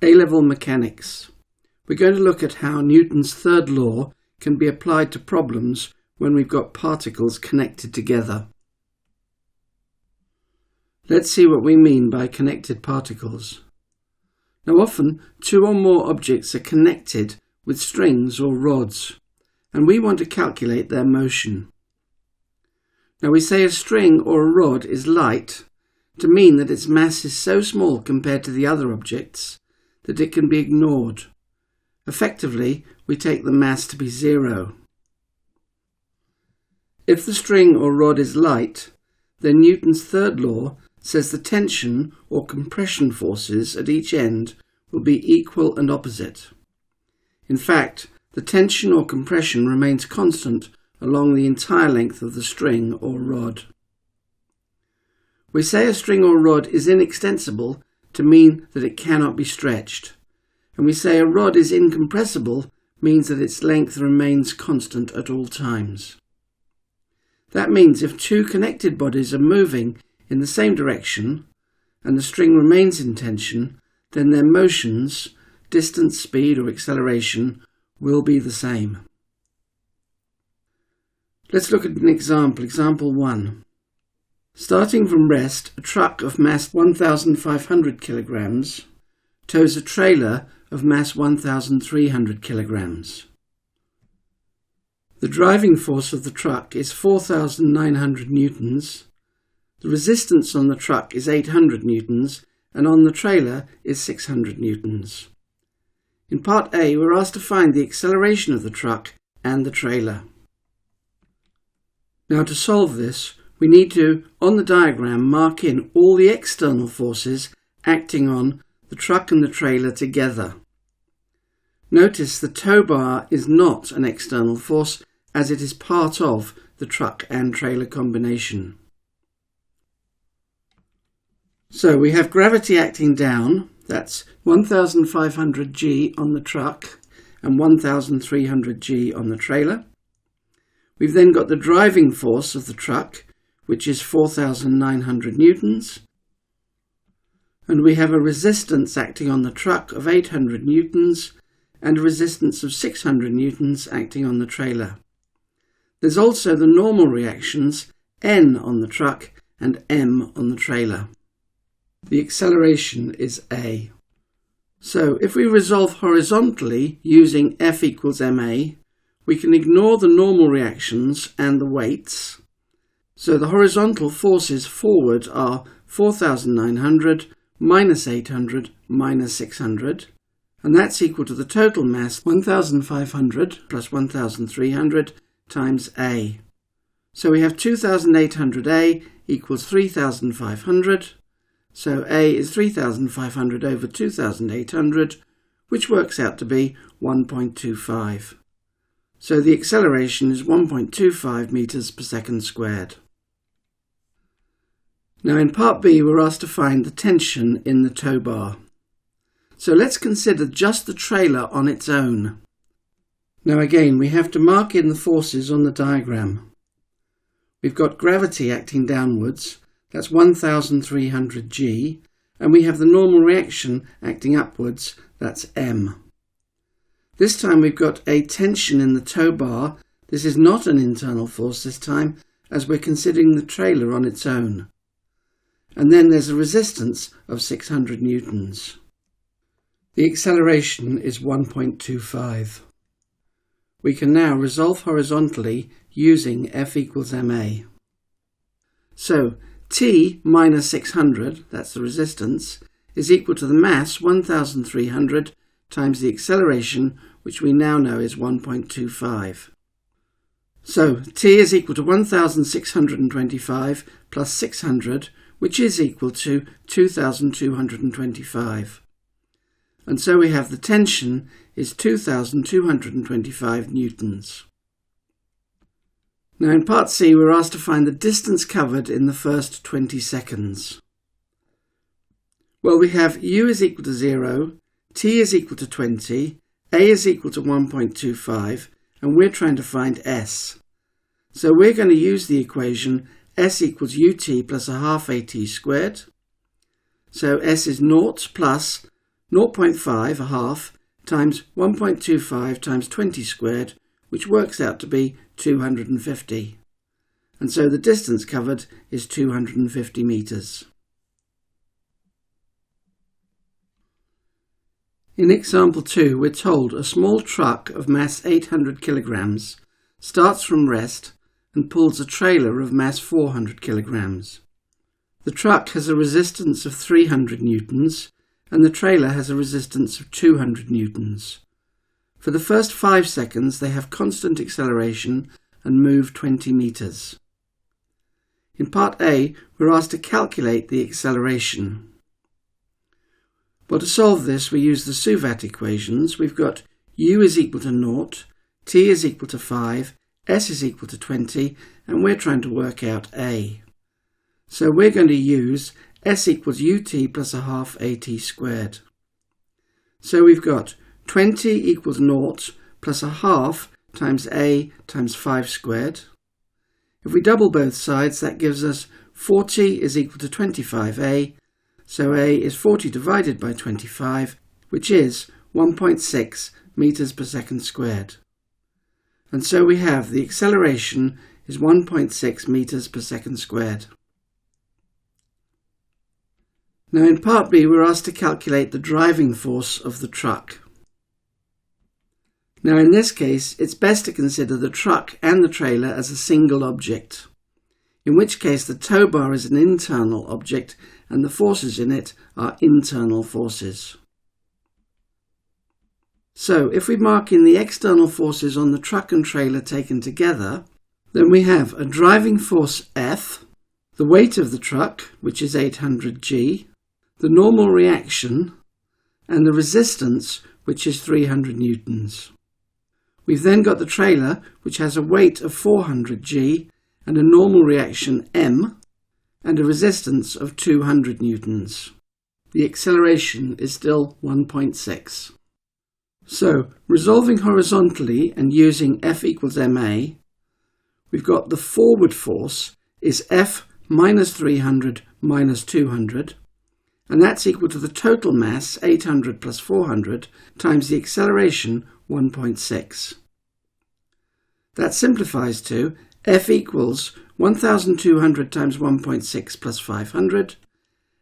A-level mechanics. We're going to look at how Newton's third law can be applied to problems when we've got particles connected together. Let's see what we mean by connected particles. Now often, two or more objects are connected with strings or rods, and we want to calculate their motion. Now we say a string or a rod is light to mean that its mass is so small compared to the other objects that it can be ignored. Effectively, we take the mass to be zero. If the string or rod is light, then Newton's third law says the tension or compression forces at each end will be equal and opposite. In fact, the tension or compression remains constant along the entire length of the string or rod. We say a string or rod is inextensible to mean that it cannot be stretched, and we say a rod is incompressible means that its length remains constant at all times. That means if two connected bodies are moving in the same direction and the string remains in tension, then their motions, distance, speed or acceleration, will be the same. Let's look at an example. Example 1. Starting from rest, a truck of mass 1,500 kilograms tows a trailer of mass 1,300 kilograms. The driving force of the truck is 4,900 newtons. The resistance on the truck is 800 newtons, and on the trailer is 600 newtons. In part A, we're asked to find the acceleration of the truck and the trailer. Now to solve this, we need to, on the diagram, mark in all the external forces acting on the truck and the trailer together. Notice the tow bar is not an external force as it is part of the truck and trailer combination. So we have gravity acting down, that's 1,500 G on the truck and 1,300 G on the trailer. We've then got the driving force of the truck, which is 4,900 newtons. And we have a resistance acting on the truck of 800 newtons and a resistance of 600 newtons acting on the trailer. There's also the normal reactions, N on the truck and M on the trailer. The acceleration is A. So if we resolve horizontally using F equals ma, we can ignore the normal reactions and the weights. So the horizontal forces forward are 4,900 minus 800 minus 600, and that's equal to the total mass 1,500 plus 1,300 times A. So we have 2,800A equals 3,500. So A is 3,500 over 2,800, which works out to be 1.25. So the acceleration is 1.25 meters per second squared. Now in part B, we're asked to find the tension in the tow bar. So let's consider just the trailer on its own. Now again, we have to mark in the forces on the diagram. We've got gravity acting downwards, that's 1,300 G, and we have the normal reaction acting upwards, that's M. This time we've got a tension in the tow bar. This is not an internal force this time, as we're considering the trailer on its own. And then there's a resistance of 600 newtons. The acceleration is 1.25. We can now resolve horizontally using F equals ma. So T minus 600, that's the resistance, is equal to the mass 1,300 times the acceleration, which we now know is 1.25. So T is equal to 1,625 plus 600, which is equal to 2,225. And so we have the tension is 2,225 newtons. Now in part C, we're asked to find the distance covered in the first 20 seconds. Well, we have U is equal to 0, T is equal to 20, A is equal to 1.25, and we're trying to find S. So we're going to use the equation S equals UT plus a half AT squared. So S is 0 plus 0.5, a half, times 1.25 times 20 squared, which works out to be 250. And so the distance covered is 250 metres. In example 2, we're told a small truck of mass 800 kilograms starts from rest and pulls a trailer of mass 400 kilograms. The truck has a resistance of 300 newtons and the trailer has a resistance of 200 newtons. For the first 5 seconds they have constant acceleration and move 20 metres. In part A, we're asked to calculate the acceleration. Well, to solve this, we use the Suvat equations. We've got u is equal to 0, t is equal to 5, s is equal to 20, and we're trying to work out a. So we're going to use s equals ut plus a half at squared. So we've got 20 equals 0 plus a half times a times 5 squared. If we double both sides, that gives us 40 is equal to 25a. So a is 40 divided by 25, which is 1.6 metres per second squared. And so we have the acceleration is 1.6 metres per second squared. Now in part B, we're asked to calculate the driving force of the truck. Now in this case, it's best to consider the truck and the trailer as a single object, in which case the tow bar is an internal object and the forces in it are internal forces. So if we mark in the external forces on the truck and trailer taken together, then we have a driving force F, the weight of the truck, which is 800 G, the normal reaction, and the resistance, which is 300 newtons. We've then got the trailer, which has a weight of 400 G and a normal reaction M, and a resistance of 200 newtons. The acceleration is still 1.6. So, resolving horizontally and using F equals ma, we've got the forward force is F minus 300 minus 200, and that's equal to the total mass, 800 plus 400, times the acceleration, 1.6. That simplifies to F equals 1,200 times 1.6 plus 500,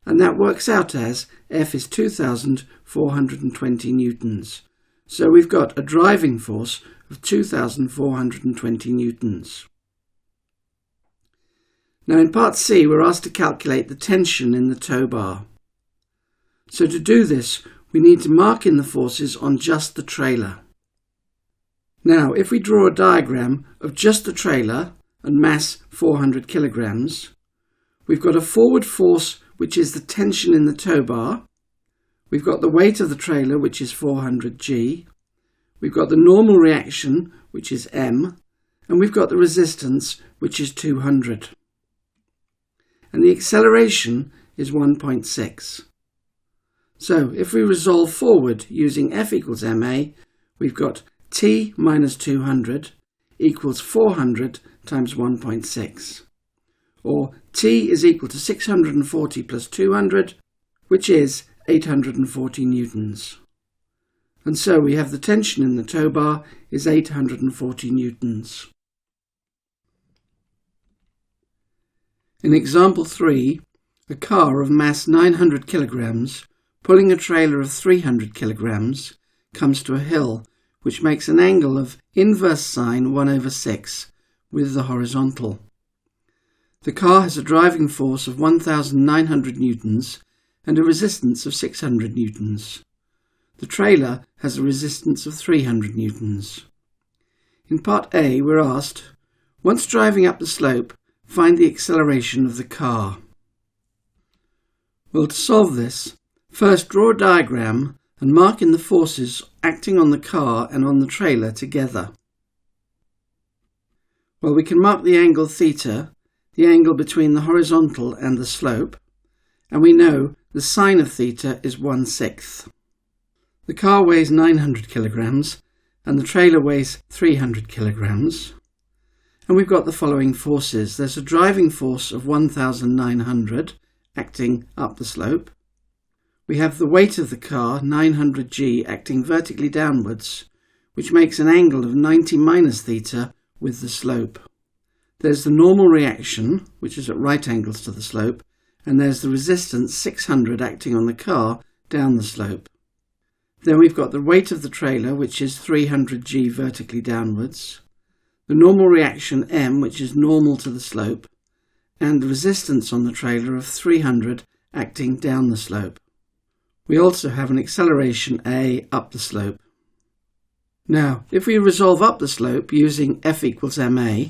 and that works out as F is 2,420 newtons. So we've got a driving force of 2,420 newtons. Now in part C, we're asked to calculate the tension in the tow bar. So to do this, we need to mark in the forces on just the trailer. Now, if we draw a diagram of just the trailer and mass 400 kilograms, we've got a forward force, which is the tension in the tow bar. We've got the weight of the trailer, which is 400 G. We've got the normal reaction, which is M. And we've got the resistance, which is 200. And the acceleration is 1.6. So, if we resolve forward using F equals ma, we've got T minus 200 equals 400 times 1.6. Or T is equal to 640 plus 200, which is 840 newtons. And so we have the tension in the tow bar is 840 newtons. In example 3, a car of mass 900 kilograms pulling a trailer of 300 kilograms comes to a hill which makes an angle of inverse sine 1/6 with the horizontal. The car has a driving force of 1,900 newtons and a resistance of 600 newtons. The trailer has a resistance of 300 newtons. In part A, we're asked, once driving up the slope, find the acceleration of the car. Well, to solve this, first draw a diagram and mark in the forces acting on the car and on the trailer together. Well, we can mark the angle theta, the angle between the horizontal and the slope, and we know the sine of theta is 1/6. The car weighs 900 kilograms and the trailer weighs 300 kilograms. And we've got the following forces. There's a driving force of 1,900 acting up the slope. we have the weight of the car, 900 g, acting vertically downwards, which makes an angle of 90 minus theta with the slope. There's the normal reaction, which is at right angles to the slope, and there's the resistance, 600, acting on the car down the slope. Then we've got the weight of the trailer, which is 300 g vertically downwards, the normal reaction m, which is normal to the slope, and the resistance on the trailer of 300 acting down the slope. We also have an acceleration a up the slope. Now, if we resolve up the slope using F equals ma,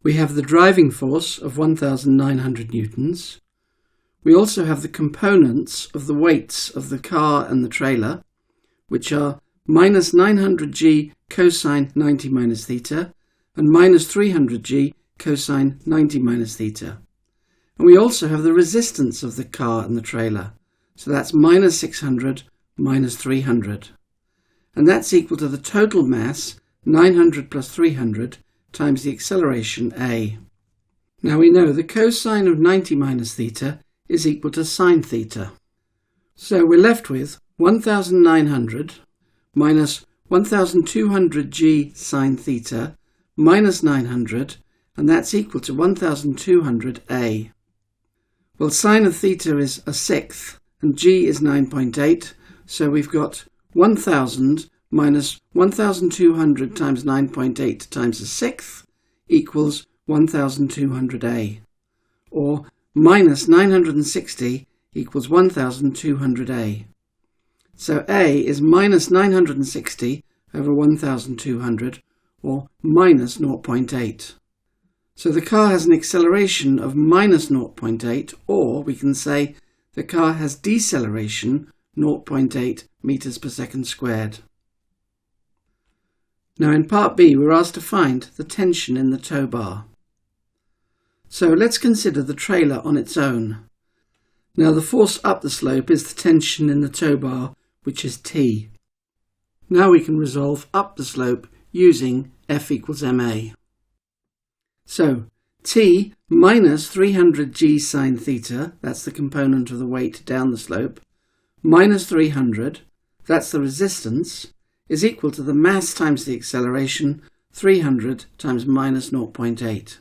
we have the driving force of 1,900 newtons. We also have the components of the weights of the car and the trailer, which are minus 900 g cosine 90 minus theta and minus 300 g cosine 90 minus theta. And we also have the resistance of the car and the trailer. So that's minus 600 minus 300. And that's equal to the total mass, 900 plus 300, times the acceleration a. Now we know the cosine of 90 minus theta is equal to sine theta. So we're left with 1,900 minus 1,200 g sine theta minus 900, and that's equal to 1,200 a. Well, sine of theta is a sixth, and g is 9.8, so we've got 1,000 minus 1,200 times 9.8 times a sixth equals 1,200a, or minus 960 equals 1,200a. So a is minus 960 over 1,200, or minus 0.8. So the car has an acceleration of minus 0.8, or we can say the car has deceleration 0.8 meters per second squared. Now in part B, we're asked to find the tension in the tow bar. So let's consider the trailer on its own. Now the force up the slope is the tension in the tow bar, which is T. Now we can resolve up the slope using F equals ma. So T minus 300 g sine theta, that's the component of the weight down the slope, minus 300, that's the resistance, is equal to the mass times the acceleration, 300 times minus 0.8.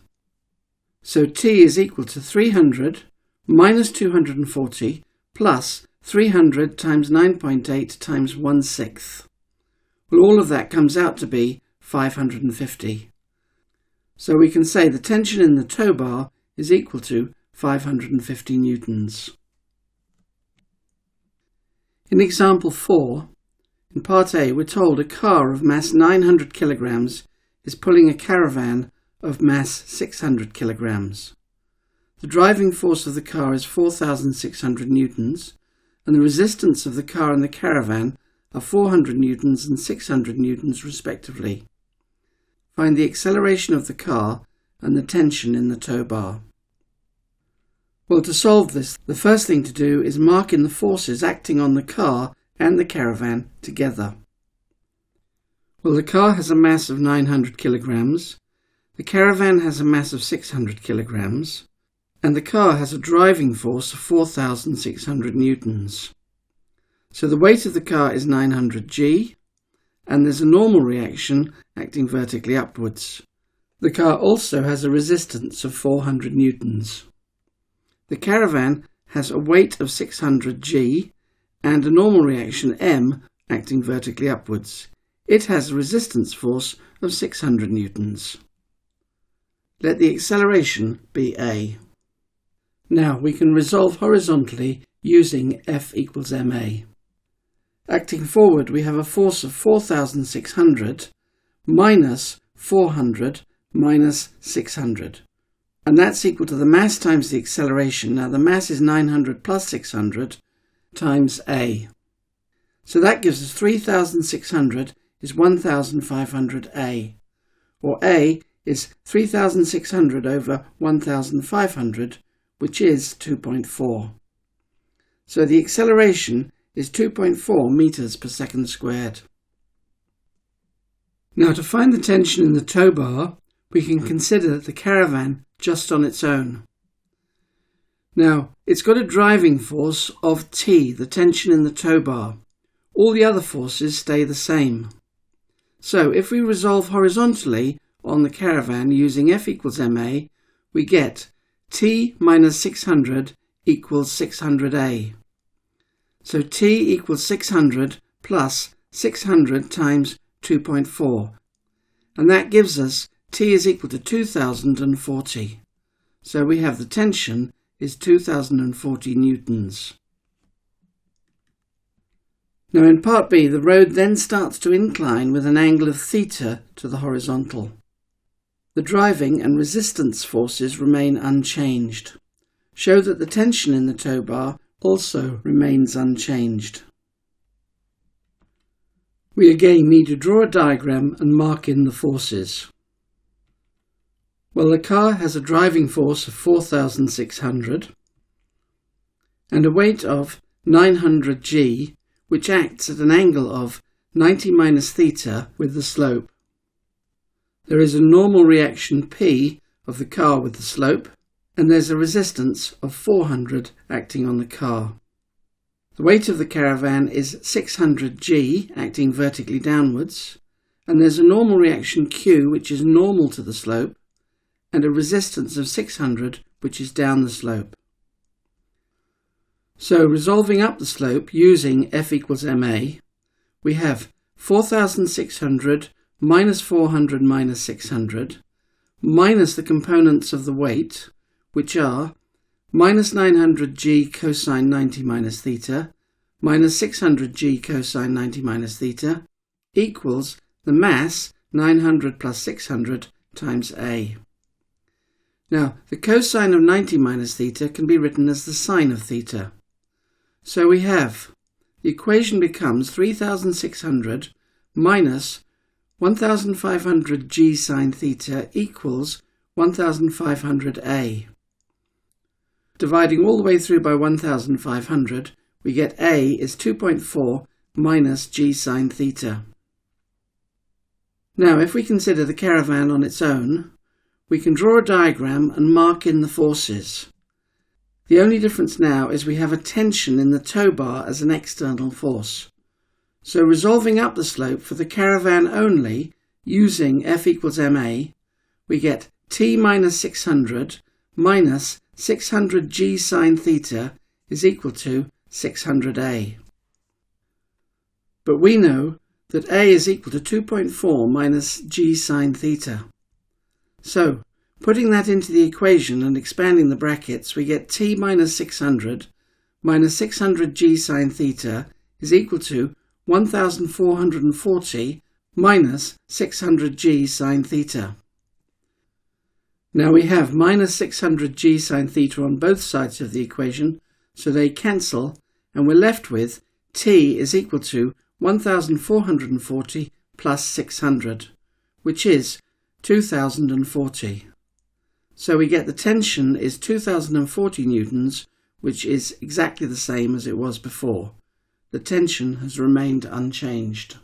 So T is equal to 300 minus 240 plus 300 times 9.8 times 1/6. Well, all of that comes out to be 550. So we can say the tension in the tow bar is equal to 550 newtons. In example 4, in part A, we're told a car of mass 900 kilograms is pulling a caravan of mass 600 kilograms. The driving force of the car is 4,600 newtons, and the resistance of the car and the caravan are 400 newtons and 600 newtons respectively. Find the acceleration of the car and the tension in the tow bar. Well, to solve this, the first thing to do is mark in the forces acting on the car and the caravan together. Well, the car has a mass of 900 kilograms, the caravan has a mass of 600 kilograms, and the car has a driving force of 4,600 newtons. So the weight of the car is 900 g, and there's a normal reaction acting vertically upwards. The car also has a resistance of 400 newtons. The caravan has a weight of 600 g and a normal reaction m acting vertically upwards. It has a resistance force of 600 newtons. Let the acceleration be a. Now we can resolve horizontally using F equals ma. Acting forward, we have a force of 4,600 minus 400 minus 600. And that's equal to the mass times the acceleration. Now the mass is 900 plus 600 times a. So that gives us 3,600 is 1,500 a. Or a is 3,600 over 1,500, which is 2.4. So the acceleration is 2.4 meters per second squared. Now to find the tension in the tow bar, we can consider the caravan just on its own. Now, it's got a driving force of T, the tension in the tow bar. All the other forces stay the same. So if we resolve horizontally on the caravan using F equals ma, we get T minus 600 equals 600A. So T equals 600 plus 600 times 2.4. And that gives us T is equal to 2040. So we have the tension is 2040 newtons. Now in part B, the road then starts to incline with an angle of theta to the horizontal. The driving and resistance forces remain unchanged. Show that the tension in the tow bar also remains unchanged. We again need to draw a diagram and mark in the forces. Well, the car has a driving force of 4,600 and a weight of 900 g, which acts at an angle of 90 minus theta with the slope. There is a normal reaction P of the car with the slope, and there's a resistance of 400 acting on the car. The weight of the caravan is 600 g acting vertically downwards, and there's a normal reaction Q which is normal to the slope, and a resistance of 600 which is down the slope. So resolving up the slope using F equals ma, we have 4,600 minus 400 minus 600 minus the components of the weight, which are minus 900 g cosine 90 minus theta minus 600 g cosine 90 minus theta equals the mass 900 plus 600 times A. Now, the cosine of 90 minus theta can be written as the sine of theta. So we have, the equation becomes 3,600 minus 1,500 g sine theta equals 1,500A. Dividing all the way through by 1,500, we get A is 2.4 minus g sine theta. Now, if we consider the caravan on its own, we can draw a diagram and mark in the forces. The only difference now is we have a tension in the tow bar as an external force. So resolving up the slope for the caravan only, using F equals ma, we get T minus 600 minus 600 g sine theta is equal to 600A. But we know that A is equal to 2.4 minus g sine theta. So, putting that into the equation and expanding the brackets, we get T minus 600 minus 600 g sine theta is equal to 1,440 minus 600 g sine theta. Now we have minus 600 g sine theta on both sides of the equation, so they cancel, and we're left with T is equal to 1,440 plus 600, which is 2,040. So we get the tension is 2,040 newtons, which is exactly the same as it was before. The tension has remained unchanged.